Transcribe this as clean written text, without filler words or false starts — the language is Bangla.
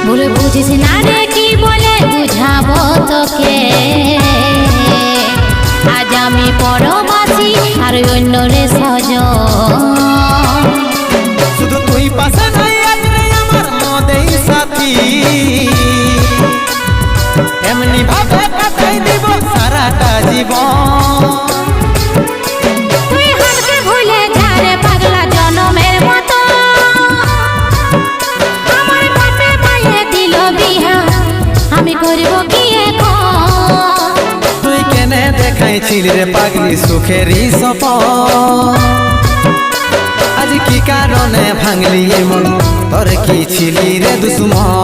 ভুল বুঝিস না রে কি বলে বুঝাবো তোকে আজ আমি পরবাসী আর অন্য রে সজন শুধু তুই পাশে নাই আজ রে আমার মদেই সাথী এমনি ভাবে কাটাই দিব সারাটা জীবন তুই হারকে ভুলে যা রে পাগলা জনমের মতো আমার বাপে মায়ে দিল বিহা আমি করব কি এখন তুই কেনে দেখাইছিলি রে পাগলি সুখেরই সপন আজ কি কারণে ভাঙলি মন তোর কি ছিলি রে দুশ্মন